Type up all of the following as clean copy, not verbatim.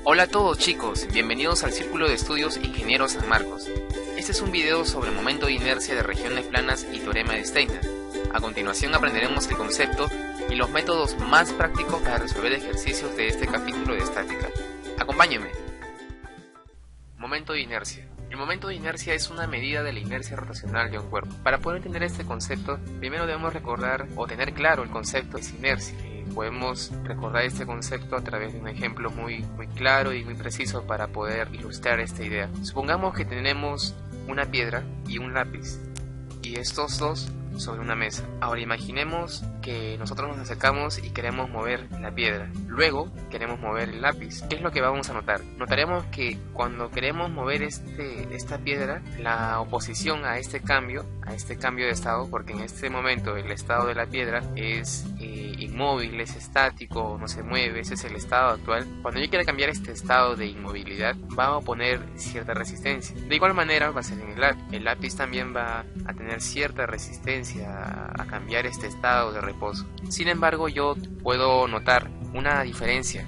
Hola a todos chicos, bienvenidos al Círculo de Estudios Ingeniero San Marcos. Este es un video sobre momento de inercia de regiones planas y teorema de Steiner. A continuación aprenderemos el concepto y los métodos más prácticos para resolver ejercicios de este capítulo de estática. Acompáñenme. Momento de inercia. El momento de inercia es una medida de la inercia rotacional de un cuerpo. Para poder entender este concepto, primero debemos recordar o tener claro el concepto de inercia. Podemos recordar este concepto a través de un ejemplo muy claro y muy preciso para poder ilustrar esta idea. Supongamos que tenemos una piedra y un lápiz, y estos dos sobre una mesa. Ahora imaginemos que nosotros nos acercamos y queremos mover la piedra. Luego queremos mover el lápiz. ¿Qué es lo que vamos a notar? Notaremos que cuando queremos mover esta piedra, la oposición a este cambio de estado, porque en este momento el estado de la piedra es inmóvil, es estático, no se mueve, ese es el estado actual. Cuando yo quiera cambiar este estado de inmovilidad, va a oponer cierta resistencia. De igual manera va a ser en el lápiz. El lápiz también va a tener cierta resistencia a cambiar este estado de reposo. Sin embargo, yo puedo notar una diferencia.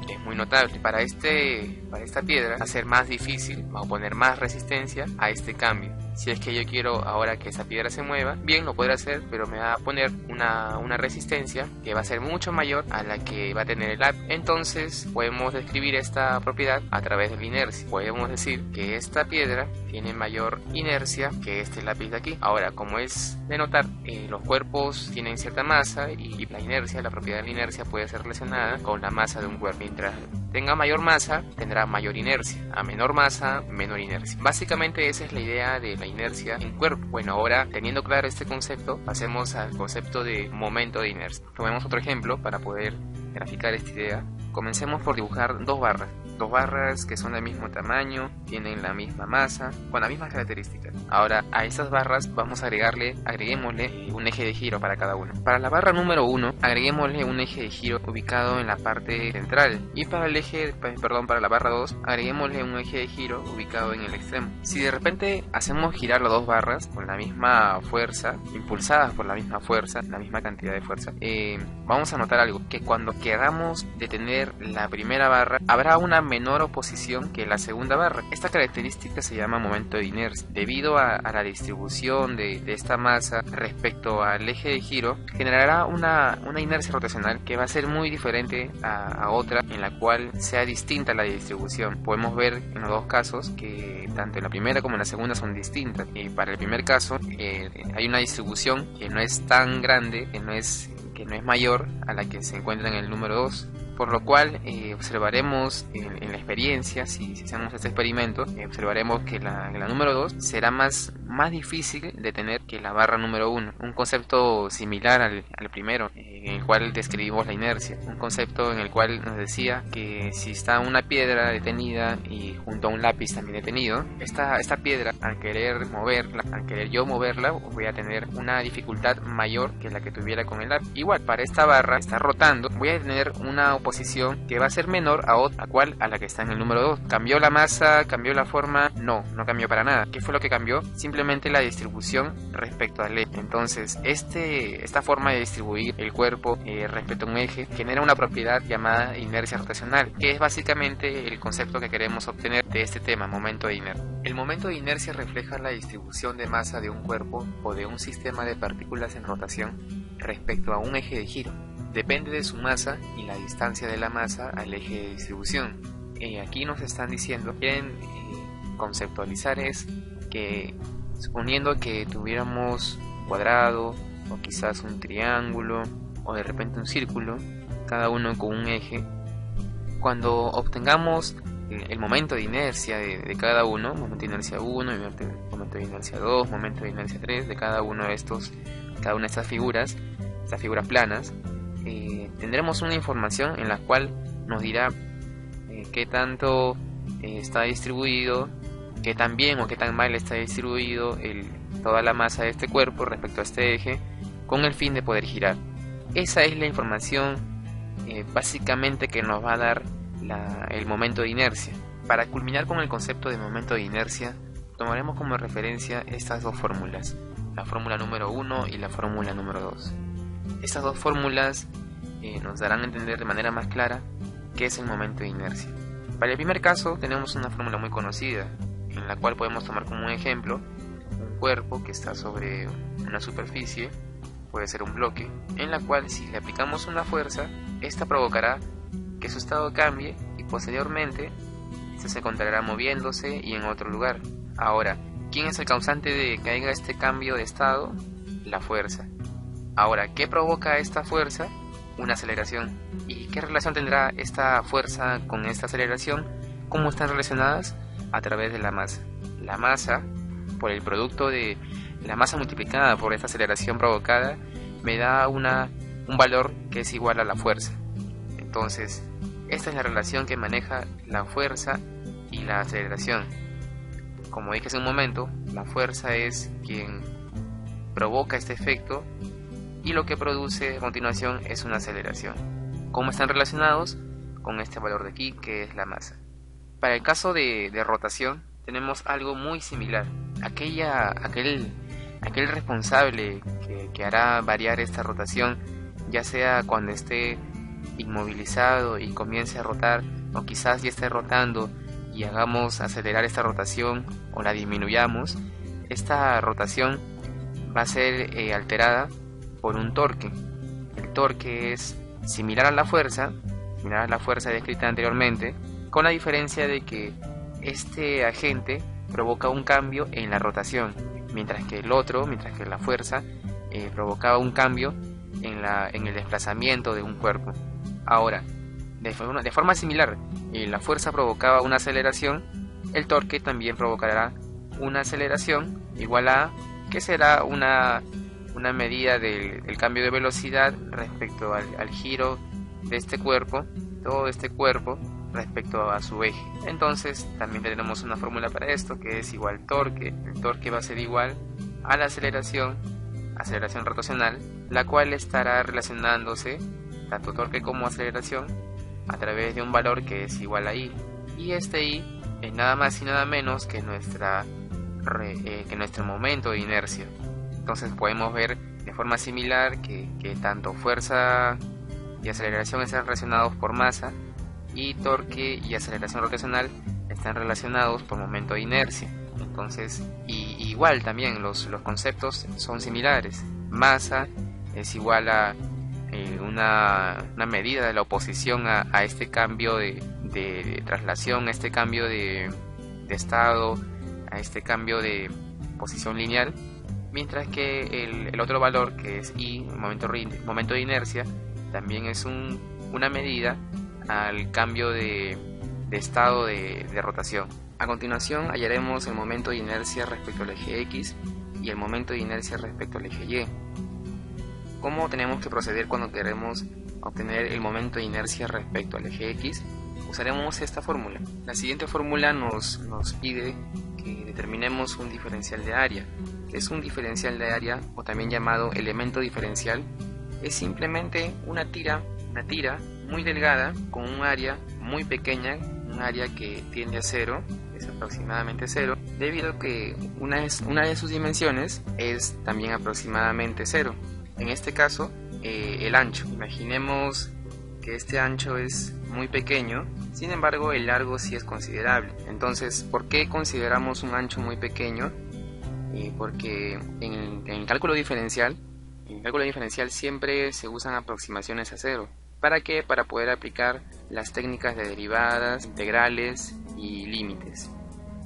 Es muy notable. Para esta piedra va a ser más difícil, va a poner más resistencia a este cambio. Si es que yo quiero ahora que esa piedra se mueva, bien, lo podré hacer, pero me va a poner una resistencia que va a ser mucho mayor a la que va a tener el lápiz. Entonces podemos describir esta propiedad a través de la inercia. Podemos decir que esta piedra tiene mayor inercia que este lápiz de aquí. Ahora, como es de notar, los cuerpos tienen cierta masa y la inercia, la propiedad de la inercia puede ser relacionada con la masa de un cuerpo. Mientras tenga mayor masa, tendrá mayor inercia. A menor masa, menor inercia. Básicamente esa es la idea de la inercia en cuerpo. Bueno, ahora teniendo claro este concepto, pasemos al concepto de momento de inercia. Tomemos otro ejemplo para poder graficar esta idea. Comencemos por dibujar dos barras que son del mismo tamaño, tienen la misma masa, con las mismas características. Ahora a estas barras vamos a agreguémosle un eje de giro para cada una. Para la barra número 1, agreguémosle un eje de giro ubicado en la parte central, y para la barra 2, agreguémosle un eje de giro ubicado en el extremo. Si de repente hacemos girar las dos barras con la misma fuerza, impulsadas por la misma fuerza, la misma cantidad de fuerza, vamos a notar algo, que cuando queramos detener la primera barra, habrá una menor oposición que la segunda barra. Esta característica se llama momento de inercia. Debido a la distribución de esta masa respecto al eje de giro, generará una inercia rotacional que va a ser muy diferente a otra en la cual sea distinta la distribución. Podemos ver en los dos casos que tanto en la primera como en la segunda son distintas. Para el primer caso hay una distribución que no es tan grande, que no es mayor a la que se encuentra en el número 2. Por lo cual observaremos en la experiencia, si hacemos este experimento, observaremos que la número 2 será más difícil de tener que la barra número 1. Un concepto similar al primero, en el cual describimos la inercia. Un concepto en el cual nos decía que si está una piedra detenida y junto a un lápiz también detenido, esta piedra, al querer yo moverla, voy a tener una dificultad mayor que la que tuviera con el lápiz. Igual, para esta barra, está rotando, voy a tener una oposición que va a ser menor a la que está en el número 2. ¿Cambió la masa? ¿Cambió la forma? No cambió para nada. ¿Qué fue lo que cambió? Simplemente la distribución respecto al eje. Entonces, esta forma de distribuir el cuerpo respecto a un eje genera una propiedad llamada inercia rotacional, que es básicamente el concepto que queremos obtener de este tema, momento de inercia. El momento de inercia refleja la distribución de masa de un cuerpo o de un sistema de partículas en rotación respecto a un eje de giro. Depende de su masa y la distancia de la masa al eje de distribución. Aquí nos están diciendo, quieren conceptualizar es que suponiendo que tuviéramos un cuadrado o quizás un triángulo o de repente un círculo, cada uno con un eje, cuando obtengamos el momento de inercia de cada uno, momento de inercia 1, momento de inercia 2, momento de inercia 3 de cada una de estas figuras planas, tendremos una información en la cual nos dirá qué tanto está distribuido, qué tan bien o qué tan mal está distribuido toda la masa de este cuerpo respecto a este eje, con el fin de poder girar. Esa es la información básicamente que nos va a dar el momento de inercia. Para culminar con el concepto de momento de inercia, tomaremos como referencia estas dos fórmulas, la fórmula número 1 y la fórmula número 2. Estas dos fórmulas nos darán a entender de manera más clara qué es el momento de inercia. Para el primer caso tenemos una fórmula muy conocida, en la cual podemos tomar como un ejemplo un cuerpo que está sobre una superficie, puede ser un bloque, en la cual si le aplicamos una fuerza, esta provocará que su estado cambie y posteriormente este se encontrará moviéndose y en otro lugar. Ahora, ¿quién es el causante de que haya este cambio de estado? La fuerza. Ahora, ¿qué provoca esta fuerza? Una aceleración. ¿Y qué relación tendrá esta fuerza con esta aceleración? ¿Cómo están relacionadas? A través de la masa. La masa, por el producto de la masa multiplicada por esta aceleración provocada, me da un valor que es igual a la fuerza. Entonces, esta es la relación que maneja la fuerza y la aceleración. Como dije hace un momento, la fuerza es quien provoca este efecto y lo que produce a continuación es una aceleración. ¿Cómo están relacionados? Con este valor de aquí, que es la masa. Para el caso de rotación tenemos algo muy similar. Aquel responsable que hará variar esta rotación, ya sea cuando esté inmovilizado y comience a rotar, o quizás ya esté rotando y hagamos acelerar esta rotación o la disminuyamos, esta rotación va a ser alterada por un torque. El torque es similar a la fuerza descrita anteriormente, con la diferencia de que este agente provoca un cambio en la rotación, mientras que la fuerza provocaba un cambio en el desplazamiento de un cuerpo. Ahora, de forma similar, la fuerza provocaba una aceleración, el torque también provocará una aceleración igual a, que será una medida del cambio de velocidad respecto al giro de este cuerpo, todo este cuerpo respecto a su eje. Entonces también tenemos una fórmula para esto, que es igual torque. El torque va a ser igual a la aceleración rotacional, la cual estará relacionándose tanto torque como aceleración a través de un valor que es igual a I, y este I es nada más y nada menos que nuestro momento de inercia. Entonces podemos ver de forma similar que tanto fuerza y aceleración están relacionados por masa, y torque y aceleración rotacional están relacionados por momento de inercia. Entonces, igual también los conceptos son similares. Masa es igual a una medida de la oposición a este cambio de traslación, a este cambio de estado, a este cambio de posición lineal, mientras que el otro valor, que es I, momento de inercia, también es una medida al cambio de estado de rotación. A continuación hallaremos el momento de inercia respecto al eje X y el momento de inercia respecto al eje Y. ¿Cómo tenemos que proceder cuando queremos obtener el momento de inercia respecto al eje X? Usaremos esta fórmula. La siguiente fórmula nos pide que determinemos un diferencial de área. ¿Qué es un diferencial de área, o también llamado elemento diferencial? Es simplemente una tira muy delgada con un área muy pequeña, un área que tiende a cero, es aproximadamente cero, debido a que una de sus dimensiones es también aproximadamente cero. En este caso, el ancho. Imaginemos que este ancho es muy pequeño, sin embargo el largo sí es considerable. Entonces, ¿por qué consideramos un ancho muy pequeño? Porque en el cálculo diferencial siempre se usan aproximaciones a cero. ¿Para qué? Para poder aplicar las técnicas de derivadas, integrales y límites.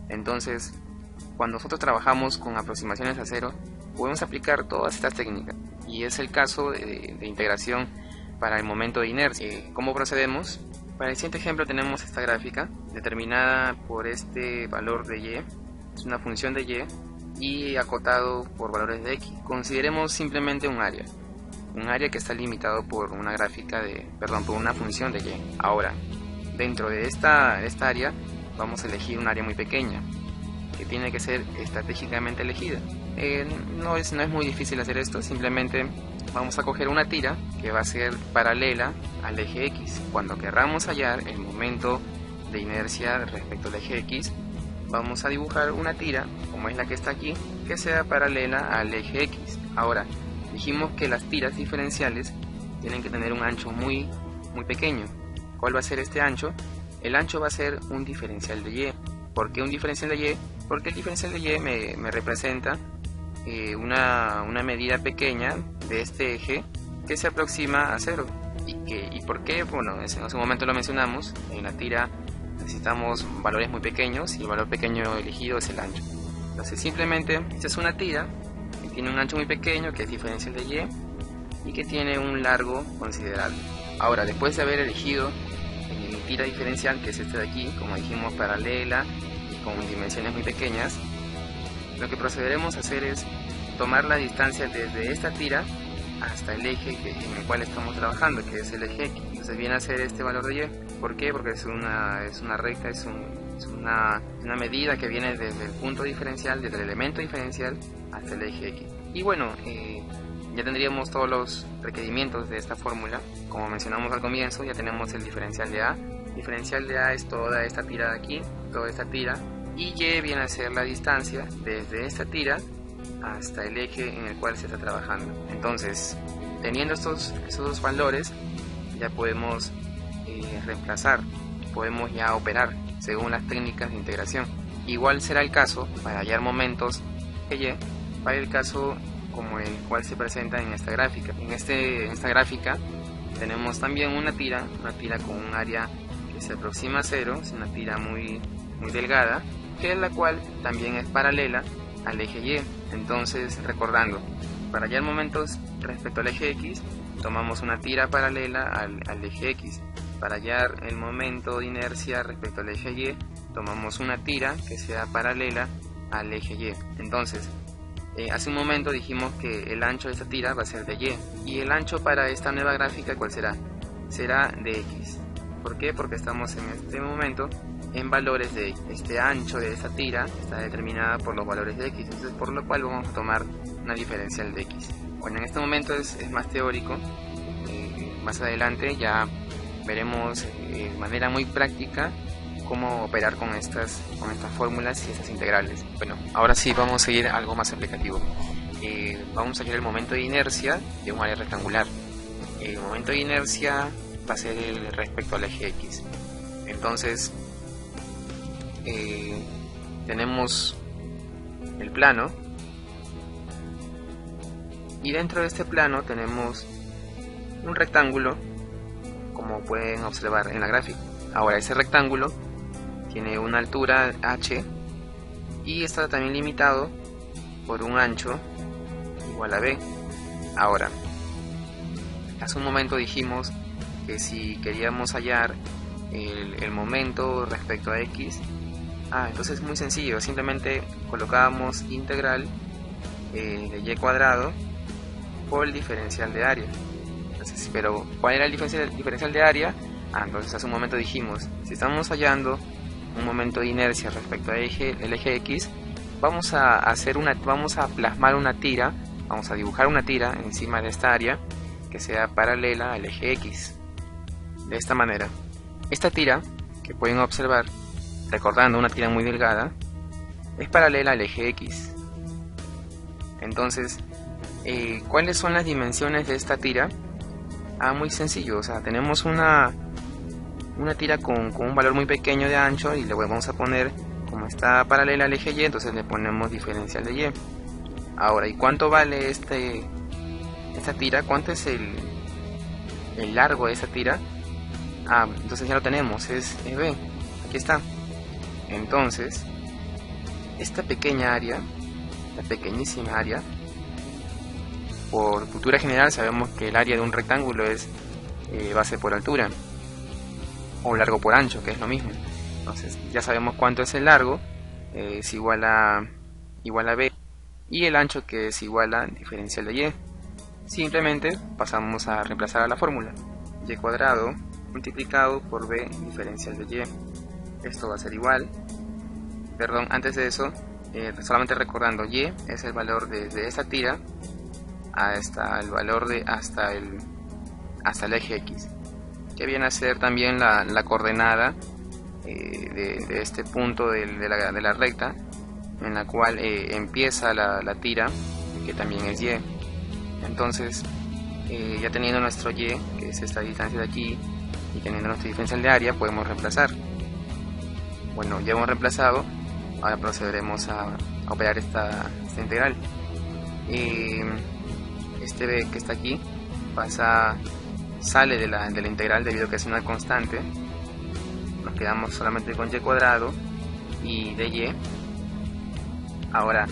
Entonces, cuando nosotros trabajamos con aproximaciones a cero, podemos aplicar todas estas técnicas. Y es el caso de integración para el momento de inercia. ¿Cómo procedemos? Para el siguiente ejemplo tenemos esta gráfica determinada por este valor de y, es una función de y acotado por valores de x. Consideremos simplemente un área que está limitado por una por una función de y. Ahora, dentro de esta área vamos a elegir un área muy pequeña que tiene que ser estratégicamente elegida. No es muy difícil hacer esto, simplemente vamos a coger una tira que va a ser paralela al eje X. Cuando querramos hallar el momento de inercia respecto al eje X, vamos a dibujar una tira, como es la que está aquí, que sea paralela al eje X. Ahora, dijimos que las tiras diferenciales tienen que tener un ancho muy pequeño. ¿Cuál va a ser este ancho? el ancho va a ser un diferencial de Y. ¿Por qué un diferencial de Y? Porque el diferencial de Y me representa una medida pequeña de este eje que se aproxima a 0. ¿Y por qué? Bueno, en ese momento lo mencionamos. En la tira necesitamos valores muy pequeños y el valor pequeño elegido es el ancho. Entonces simplemente esta es una tira que tiene un ancho muy pequeño, que es diferencial de Y, y que tiene un largo considerable. Ahora, después de haber elegido mi tira diferencial, que es esta de aquí, como dijimos, paralela y con dimensiones muy pequeñas, lo que procederemos a hacer es tomar la distancia desde esta tira hasta el eje en el cual estamos trabajando, que es el eje X. Entonces viene a ser este valor de Y. ¿Por qué? Porque es una recta, es una medida que viene desde el punto diferencial, desde el elemento diferencial hasta el eje X. Y bueno, ya tendríamos todos los requerimientos de esta fórmula. Como mencionamos al comienzo, ya tenemos el diferencial de A. El diferencial de A es toda esta tira de aquí, toda esta tira, y Y viene a ser la distancia desde esta tira hasta el eje en el cual se está trabajando. Entonces, teniendo estos dos valores, ya podemos reemplazar, podemos ya operar según las técnicas de integración. Igual será el caso para hallar momentos de Y, para el caso como el cual se presenta en esta gráfica. En esta gráfica tenemos también una tira con un área que se aproxima a 0, es una tira muy delgada, que es la cual también es paralela al eje Y. Entonces, recordando, para hallar momentos respecto al eje X, tomamos una tira paralela al eje X. Para hallar el momento de inercia respecto al eje Y, tomamos una tira que sea paralela al eje Y. Entonces, hace un momento dijimos que el ancho de esta tira va a ser de Y. Y el ancho para esta nueva gráfica, ¿cuál será? Será de X. ¿Por qué? Porque estamos en este momento en valores de X. Este ancho de esta tira está determinada por los valores de X. Entonces, por lo cual vamos a tomar una diferencial de X. Bueno, en este momento es más teórico. Más adelante ya veremos de manera muy práctica cómo operar con estas fórmulas y estas integrales. Bueno, ahora sí vamos a seguir algo más aplicativo. Vamos a hallar el momento de inercia de un área rectangular. El momento de inercia va a ser respecto al eje X. Entonces tenemos el plano, y dentro de este plano tenemos un rectángulo, como pueden observar en la gráfica. Ahora, ese rectángulo tiene una altura h y está también limitado por un ancho igual a b. Ahora, hace un momento dijimos que si queríamos hallar el momento respecto a x, entonces es muy sencillo, simplemente colocábamos integral de y cuadrado por el diferencial de área. Entonces, pero ¿cuál era el diferencial de área? Entonces hace un momento dijimos, si estamos hallando un momento de inercia respecto al eje X, vamos a plasmar una tira, vamos a dibujar una tira encima de esta área que sea paralela al eje X. De esta manera, esta tira, que pueden observar, recordando una tira muy delgada, es paralela al eje X. Entonces, ¿cuáles son las dimensiones de esta tira? Muy sencillo, o sea, tenemos una tira con un valor muy pequeño de ancho y le vamos a poner, como está paralela al eje Y, entonces le ponemos diferencial de Y. Ahora, ¿y cuánto vale esta tira? ¿Cuánto es el largo de esa tira? Entonces ya lo tenemos, es B, aquí está. Entonces, esta pequeña área, esta pequeñísima área, por cultura general sabemos que el área de un rectángulo es base por altura o largo por ancho, que es lo mismo. Entonces ya sabemos cuánto es el largo, es igual a b, y el ancho, que es igual a diferencial de y. Simplemente pasamos a reemplazar a la fórmula, y cuadrado multiplicado por b diferencial de y. Esto va a ser igual, perdón, antes de eso, solamente recordando, y es el valor de esta tira hasta el valor hasta el eje X, que viene a ser también la coordenada de este punto de la recta en la cual empieza la tira, que también es y. Entonces, ya teniendo nuestro y, que es esta distancia de aquí, y teniendo nuestro diferencial de área podemos reemplazar. Bueno, ya hemos reemplazado, ahora procederemos a operar esta integral. Este b que está aquí sale de la integral debido a que es una constante. Nos quedamos solamente con y cuadrado y dy. Ahora,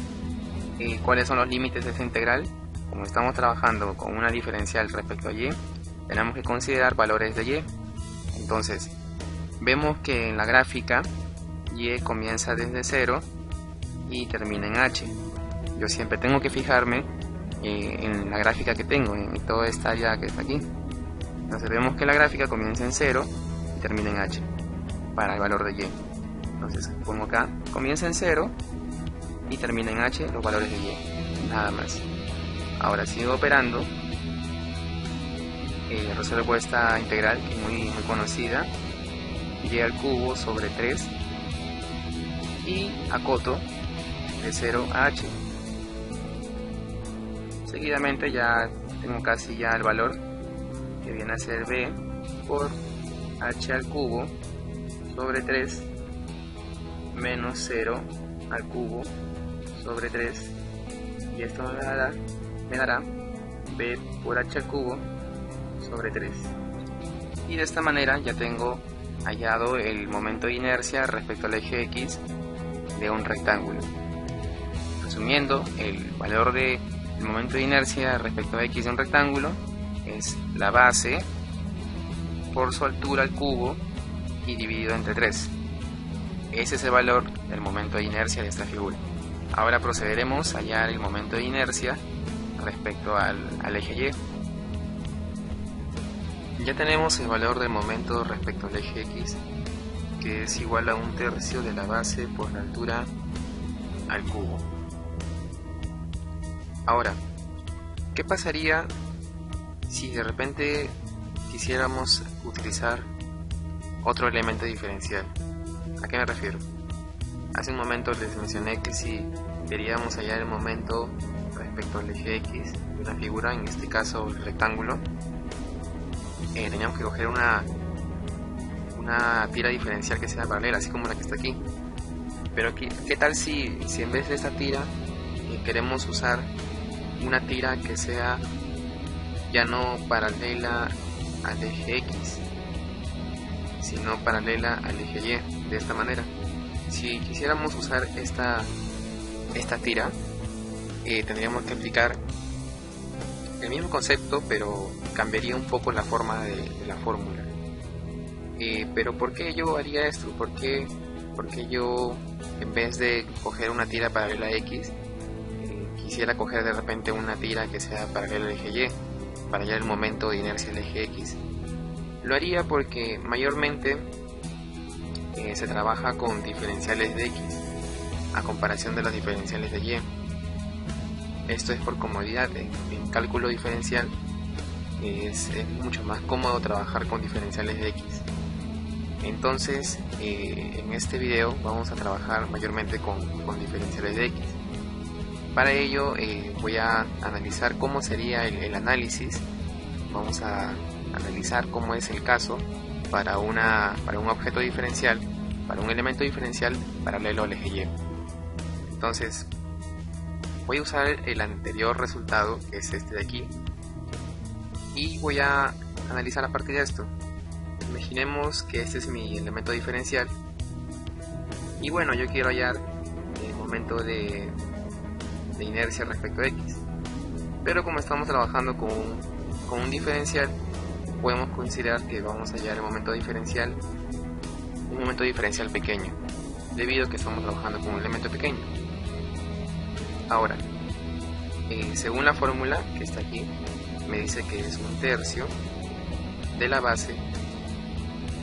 ¿cuáles son los límites de esta integral? Como estamos trabajando con una diferencial respecto a y, tenemos que considerar valores de y. Entonces, vemos que en la gráfica y comienza desde 0 y termina en h. Yo siempre tengo que fijarme en la gráfica que tengo, en toda esta área que está aquí. Entonces vemos que la gráfica comienza en 0 y termina en h para el valor de y. Entonces pongo acá, comienza en 0 y termina en h los valores de y, nada más. Ahora sigo operando, resuelvo esta integral que es muy conocida, y al cubo sobre 3 y acoto de 0 a h. Seguidamente ya tengo casi ya el valor que viene a ser b por h al cubo sobre 3 menos 0 al cubo sobre 3, y esto me dará b por h al cubo sobre 3. Y de esta manera ya tengo hallado el momento de inercia respecto al eje x de un rectángulo. Resumiendo, el valor del momento de inercia respecto a x de un rectángulo es la base por su altura al cubo y dividido entre 3. Ese es el valor del momento de inercia de esta figura. Ahora procederemos a hallar el momento de inercia respecto al eje y. Ya tenemos el valor del momento respecto al eje x, que es igual a 1/3 de la base por la altura al cubo. Ahora, ¿qué pasaría si de repente quisiéramos utilizar otro elemento diferencial? ¿A qué me refiero? Hace un momento les mencioné que si queríamos hallar el momento respecto al eje x de una figura, en este caso el rectángulo, teníamos que coger una tira diferencial que sea paralela, así como la que está aquí. Pero ¿qué tal si en vez de esta tira queremos usar una tira que sea ya no paralela al eje x, sino paralela al eje y? De esta manera, si quisiéramos usar esta tira, tendríamos que aplicar el mismo concepto, pero cambiaría un poco la forma de la fórmula. Pero ¿por qué yo haría esto? ¿Por qué yo, en vez de coger una tira paralela a x, quisiera coger de repente una tira que sea paralela al eje y para hallar el momento de inercia del eje x? Lo haría porque mayormente se trabaja con diferenciales de x a comparación de los diferenciales de y. Esto es por comodidad. En cálculo diferencial es mucho más cómodo trabajar con diferenciales de x. Entonces en este video vamos a trabajar mayormente con diferenciales de x. Para ello voy a analizar cómo sería el análisis. Vamos a analizar cómo es el caso para un objeto diferencial, para un elemento diferencial paralelo al eje y. Entonces voy a usar el anterior resultado, que es este de aquí, y voy a analizar a partir de esto. Imaginemos que este es mi elemento diferencial y bueno, yo quiero hallar el momento de inercia respecto a x, pero como estamos trabajando con un diferencial, podemos considerar que vamos a hallar el momento diferencial, un momento diferencial pequeño, debido a que estamos trabajando con un elemento pequeño. Ahora, según la fórmula que está aquí, me dice que es 1/3 de la base.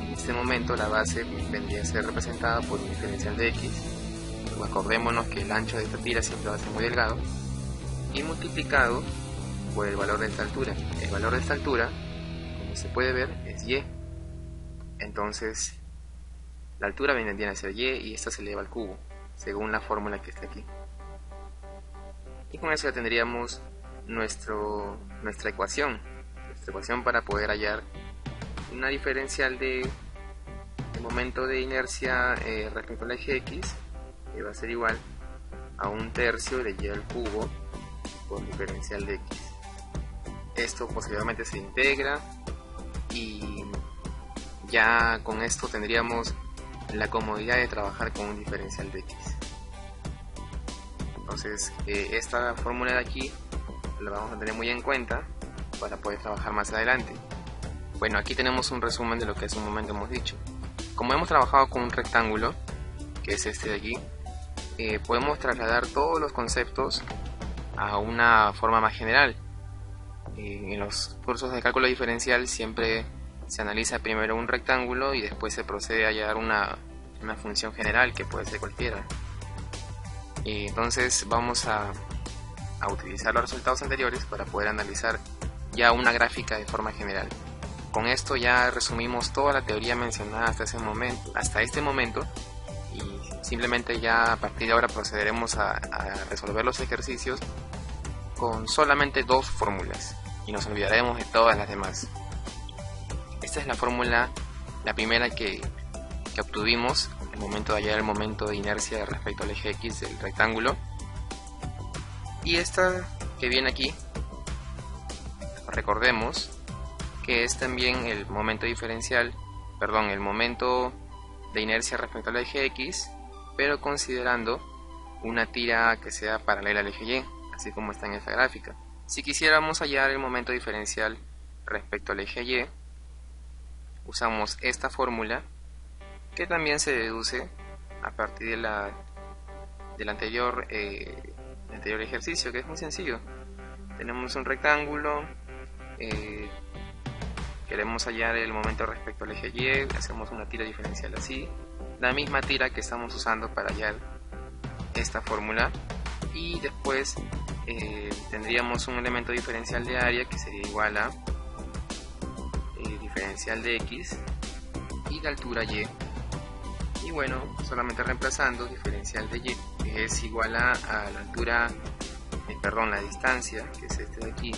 En este momento la base vendría a ser representada por un diferencial de x. Acordémonos que el ancho de esta tira siempre va a ser muy delgado, y multiplicado por el valor de esta altura. El valor de esta altura, como se puede ver, es y. Entonces la altura vendría a ser y esta se eleva al cubo, según la fórmula que está aquí. Y con eso ya tendríamos nuestra ecuación para poder hallar una diferencial de momento de inercia respecto al eje X, que va a ser igual a 1/3 de y al cubo por diferencial de X. Esto posteriormente se integra y ya con esto tendríamos la comodidad de trabajar con un diferencial de X. Entonces esta fórmula de aquí la vamos a tener muy en cuenta para poder trabajar más adelante. Bueno, aquí tenemos un resumen de lo que hace un momento hemos dicho. Como hemos trabajado con un rectángulo, que es este de aquí, podemos trasladar todos los conceptos a una forma más general. En los cursos de cálculo diferencial siempre se analiza primero un rectángulo y después se procede a hallar una función general que puede ser cualquiera. Entonces vamos a utilizar los resultados anteriores para poder analizar ya una gráfica de forma general. Con esto ya resumimos toda la teoría mencionada hasta este momento, y simplemente ya a partir de ahora procederemos a resolver los ejercicios con solamente dos fórmulas y nos olvidaremos de todas las demás. Esta es la fórmula, la primera que obtuvimos al momento de hallar el momento de inercia respecto al eje X del rectángulo, y esta que viene aquí, recordemos que es también el momento diferencial, el momento de inercia respecto al eje X, pero considerando una tira que sea paralela al eje Y, así como está en esta gráfica. Si quisiéramos hallar el momento diferencial respecto al eje Y, usamos esta fórmula, que también se deduce a partir del anterior ejercicio, que es muy sencillo. Tenemos un rectángulo, queremos hallar el momento respecto al eje Y, hacemos una tira diferencial así, la misma tira que estamos usando para hallar esta fórmula, y después tendríamos un elemento diferencial de área que sería igual a diferencial de X y de altura Y. Y bueno, solamente reemplazando diferencial de Y, que es igual a la altura, la distancia, que es este de aquí,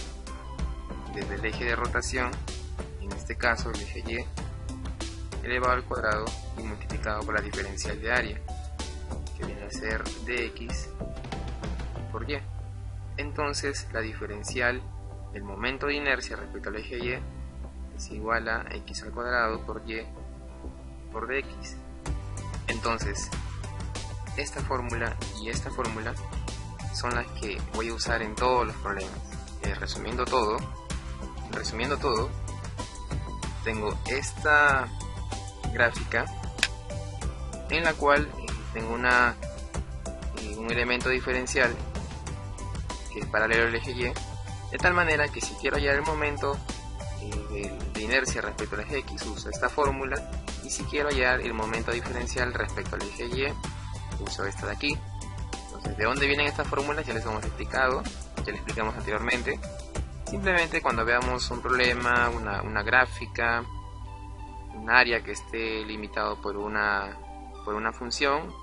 desde el eje de rotación, en este caso el eje Y, elevado al cuadrado y multiplicado por la diferencial de área, que viene a ser dx por Y. Entonces la diferencial del momento de inercia respecto al eje Y es igual a x al cuadrado por Y por dx. Entonces esta fórmula y esta fórmula son las que voy a usar en todos los problemas. Resumiendo todo, tengo esta gráfica en la cual tengo un elemento diferencial que es paralelo al eje Y, de tal manera que si quiero hallar el momento de inercia respecto al eje X, uso esta fórmula, y si quiero hallar el momento diferencial respecto al eje Y, uso esta de aquí. Entonces, ¿de dónde vienen estas fórmulas? Ya les hemos explicado, ya les explicamos anteriormente. Simplemente cuando veamos un problema, una gráfica, un área que esté limitado por una función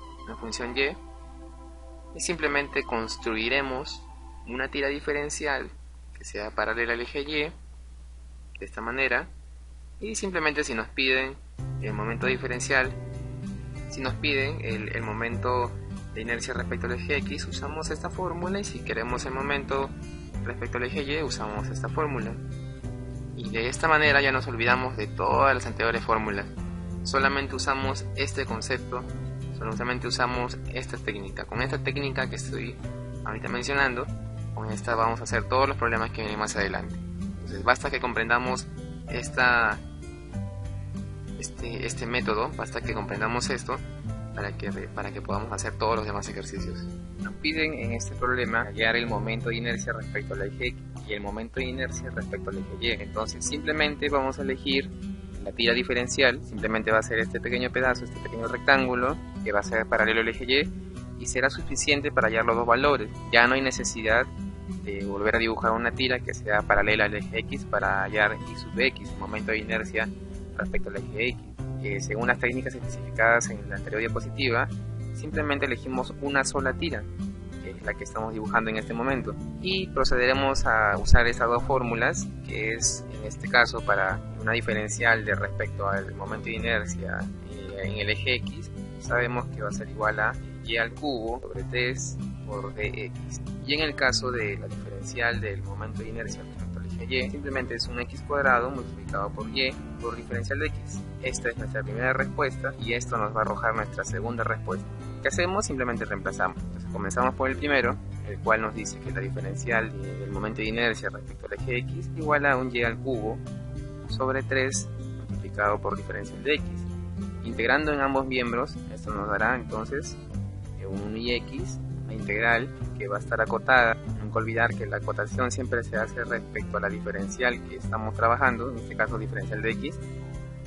Y simplemente construiremos una tira diferencial que sea paralela al eje Y, de esta manera, y simplemente si nos piden el momento diferencial, si nos piden el momento de inercia respecto al eje X, usamos esta fórmula, y si queremos el momento respecto al eje Y, usamos esta fórmula. Y de esta manera ya nos olvidamos de todas las anteriores fórmulas, solamente usamos este concepto, solamente usamos esta técnica. Con esta técnica que estoy ahorita mencionando, con esta vamos a hacer todos los problemas que vienen más adelante. Entonces basta que comprendamos este método, basta que comprendamos esto para que podamos hacer todos los demás ejercicios. Nos piden en este problema hallar el momento de inercia respecto al eje X y el momento de inercia respecto al eje Y. Entonces simplemente vamos a elegir la tira diferencial, simplemente va a ser este pequeño pedazo, este pequeño rectángulo, que va a ser paralelo al eje Y será suficiente para hallar los dos valores. Ya no hay necesidad de volver a dibujar una tira que sea paralela al eje X para hallar y sub X, el momento de inercia respecto al eje X. Según las técnicas especificadas en la anterior diapositiva, simplemente elegimos una sola tira, que es la que estamos dibujando en este momento, y procederemos a usar estas dos fórmulas, que es en este caso para una diferencial de respecto al momento de inercia en el eje X. Sabemos que va a ser igual a y al cubo sobre 3 por dx, y en el caso de la diferencial del momento de inercia respecto al eje Y, simplemente es un x cuadrado multiplicado por y por diferencial de x. Esta es nuestra primera respuesta y esto nos va a arrojar nuestra segunda respuesta. ¿Qué hacemos? Simplemente reemplazamos. Entonces comenzamos por el primero, el cual nos dice que la diferencial del momento de inercia respecto al eje X igual a un y al cubo sobre 3 multiplicado por diferencial de x. Integrando en ambos miembros, esto nos dará entonces un ix, la integral que va a estar acotada. Nunca olvidar que la acotación siempre se hace respecto a la diferencial que estamos trabajando, en este caso diferencial de x.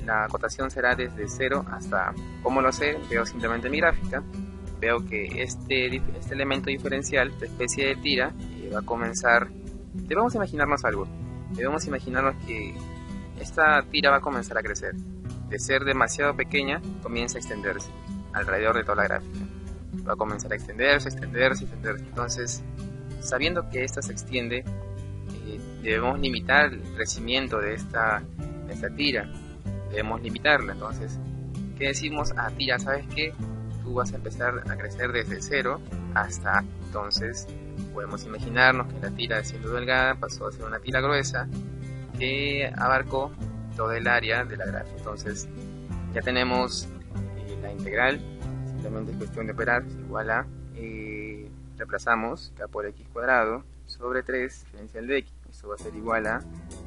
La acotación será desde 0 hasta A. ¿Cómo lo sé? Veo simplemente mi gráfica. Veo que este elemento diferencial, esta especie de tira, va a comenzar. Debemos imaginarnos algo. Debemos imaginarnos que esta tira va a comenzar a crecer. De ser demasiado pequeña, comienza a extenderse alrededor de toda la gráfica. Va a comenzar a extenderse. Entonces, sabiendo que esta se extiende, debemos limitar el crecimiento de esta tira. Debemos limitarla. Entonces, ¿qué decimos? Tira, ¿sabes qué? Tú vas a empezar a crecer desde 0 hasta A. Entonces, podemos imaginarnos que la tira, siendo delgada, pasó a ser una tira gruesa que abarcó todo el área de la gráfica. Entonces, ya tenemos la integral. Simplemente es cuestión de operar, igual a reemplazamos k por x cuadrado sobre 3 diferencial de x. Esto va a ser igual a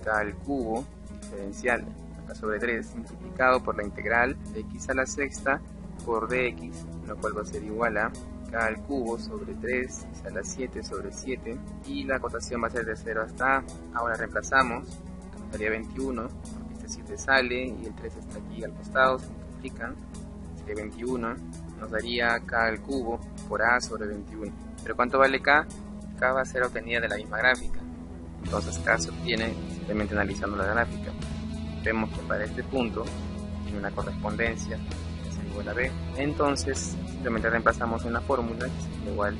k al cubo diferencial k sobre 3 multiplicado por la integral de x a la sexta por dx, lo cual va a ser igual a k al cubo sobre 3 x a la 7 sobre 7, y la acotación va a ser de 0 hasta A. Ahora reemplazamos, nos daría 21, porque este 7 sale y el 3 está aquí al costado, se multiplican, sería 21. Nos daría k al cubo por a sobre 21. ¿Pero cuánto vale k? K va a ser obtenida de la misma gráfica. Entonces k se obtiene simplemente analizando la gráfica. Vemos que para este punto tiene una correspondencia que es igual a b. Entonces simplemente reemplazamos en la fórmula, que es igual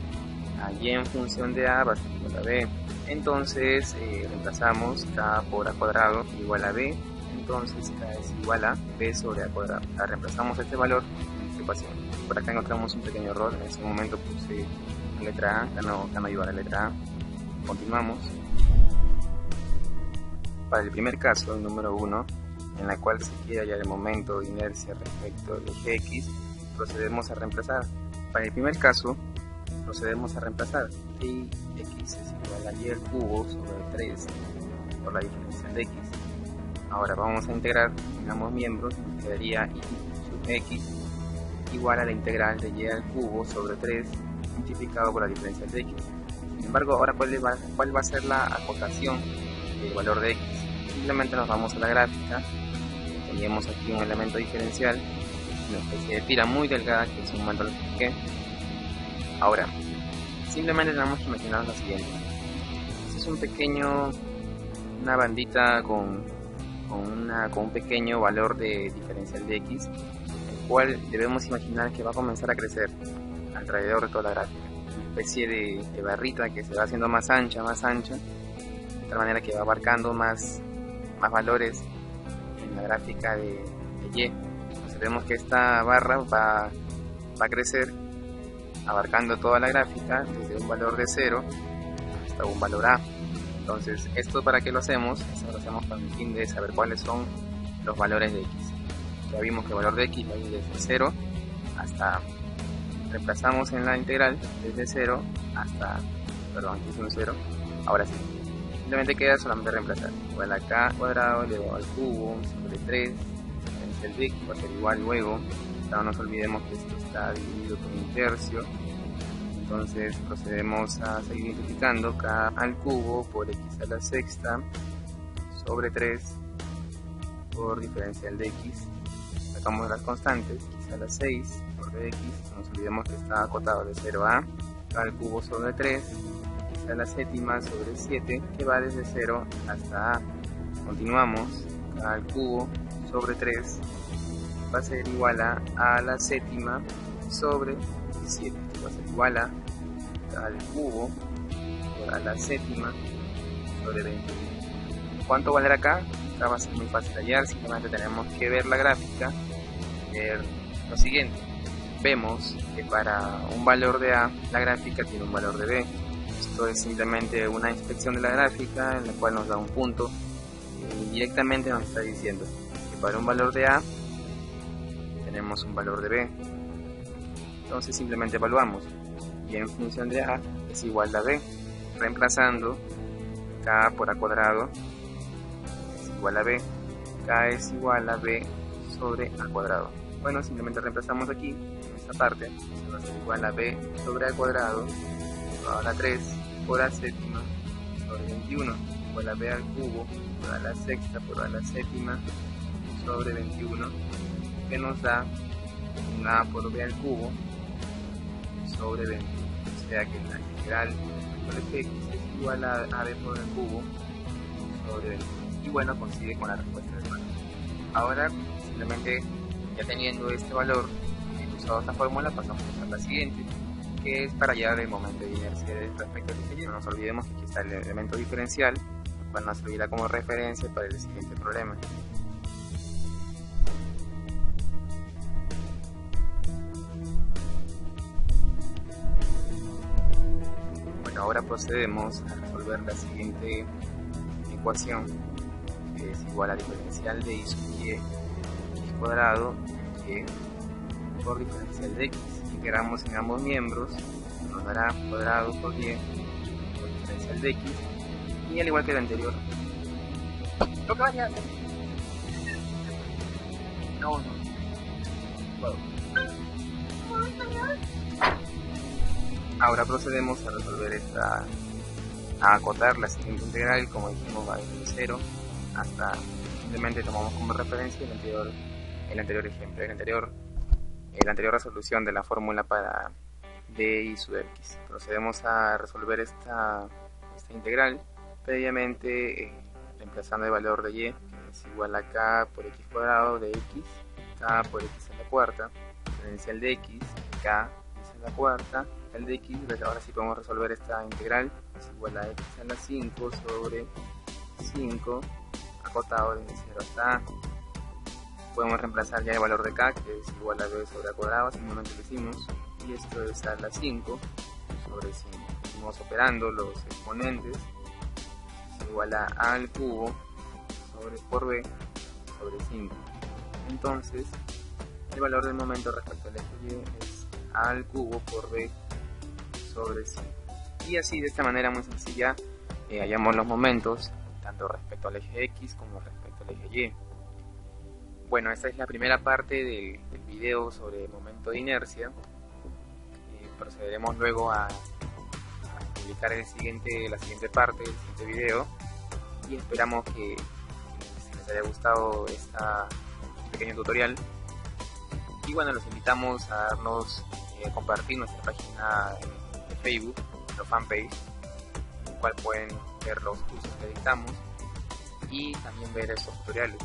a y en función de a va a ser igual a b. Entonces reemplazamos k por a cuadrado igual a b. Entonces k es igual a b sobre a cuadrado. Reemplazamos este valor en esta ecuación. Por acá encontramos un pequeño error, en ese momento puse la letra A, acá no iba la letra A. Continuamos. Para el primer caso, el número 1, en la cual se quiere hallar el momento de inercia respecto al eje X, procedemos a reemplazar. Para el primer caso, procedemos a reemplazar. Y X es igual a y al cubo sobre 3 por la diferencial de X. Ahora vamos a integrar en ambos miembros, nos quedaría y sub X igual a la integral de y al cubo sobre 3 multiplicado por la diferencial de x. Sin embargo, ahora ¿cuál va a ser la acotación del valor de x? Simplemente nos vamos a la gráfica, teníamos aquí un elemento diferencial, una especie de tira muy delgada que en su momento lo expliqué. Ahora, simplemente tenemos que imaginar lo siguiente. Este es una bandita con un pequeño valor de diferencial de x, cual debemos imaginar que va a comenzar a crecer alrededor de toda la gráfica, una especie de barrita que se va haciendo más ancha, de tal manera que va abarcando más valores en la gráfica de y. Entonces vemos que esta barra va a crecer abarcando toda la gráfica desde un valor de 0 hasta un valor A. Entonces, ¿esto para qué lo hacemos? Eso lo hacemos con el fin de saber cuáles son los valores de x. Ya vimos que el valor de x va a ir desde 0 hasta A. Reemplazamos en la integral desde 0 hasta, perdón, aquí es un 0, ahora sí. Simplemente queda solamente reemplazar. Igual a k cuadrado elevado al cubo sobre 3, el de x va a ser igual luego. No nos olvidemos que esto está dividido por un tercio. Entonces procedemos a seguir simplificando k al cubo por x a la sexta sobre 3 por diferencial de x. Sacamos las constantes, x a la 6 por dx, no nos olvidemos que está acotado de 0 a k al cubo sobre 3, x a la séptima sobre 7, que va desde 0 hasta a. Continuamos, k al cubo sobre 3 va a ser igual a la séptima sobre 7, va a ser igual a al cubo por a la séptima sobre 21. ¿Cuánto valdrá acá? Acá va a ser muy fácil de hallar, simplemente tenemos que ver la gráfica y ver lo siguiente. Vemos que para un valor de A, la gráfica tiene un valor de B. Esto es simplemente una inspección de la gráfica en la cual nos da un punto y directamente nos está diciendo que para un valor de A tenemos un valor de B. Entonces simplemente evaluamos y en función de A es igual a B, reemplazando K por A cuadrado es igual a B, K es igual a B sobre A cuadrado. Bueno, simplemente reemplazamos aquí, en esta parte, va a ser igual a B sobre A cuadrado, a la 3 por A séptima sobre 21, igual a B al cubo por A la sexta por A la séptima sobre 21, que nos da un A por B al cubo sobre 21, o sea que la integral de x es igual a b por el cubo sobre 21, y bueno, consigue con la respuesta del valor. Ahora simplemente ya teniendo este valor y usado esta fórmula, pasamos a la siguiente, que es para hallar el momento de inercia respecto al eje Y. No nos olvidemos que aquí está el elemento diferencial, el cual nos servirá como referencia para el siguiente problema. Ahora procedemos a resolver la siguiente ecuación, que es igual a diferencial de y sub y, x cuadrado y por diferencial de x. Integramos en ambos miembros, nos dará cuadrado por y por diferencial de x, y al igual que el anterior. ¿Lo que vaya a hacer? No. Ahora procedemos a resolver a acotar la siguiente integral, como dijimos va desde 0 hasta, simplemente tomamos como referencia el anterior ejemplo, la anterior resolución de la fórmula para d y sub x. Procedemos a resolver esta integral, previamente reemplazando el valor de y, que es igual a k por x cuadrado de x, k por x a la cuarta, diferencial de x, k es a la cuarta, el de x. Ahora sí podemos resolver esta integral, es igual a x a la 5 sobre 5 acotado desde 0 hasta a. Podemos reemplazar ya el valor de k, que es igual a b sobre a cuadrado, simplemente lo hicimos, y esto es a la 5 sobre 5. Seguimos operando los exponentes, es igual a al cubo por b sobre 5. Entonces el valor del momento respecto al eje y es a al cubo por b sobre 5. Y así, de esta manera muy sencilla, hallamos los momentos tanto respecto al eje x como respecto al eje y. Bueno, esta es la primera parte del video sobre el momento de inercia. Procederemos luego a publicar la siguiente parte del siguiente video, y esperamos que les haya gustado este pequeño tutorial. Y bueno, los invitamos a compartir nuestra página de Facebook, nuestra fanpage, en la cual pueden ver los cursos que dictamos y también ver estos tutoriales.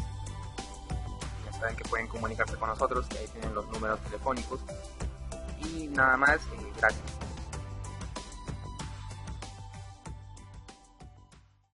Ya saben que pueden comunicarse con nosotros, que ahí tienen los números telefónicos. Y nada más, gracias.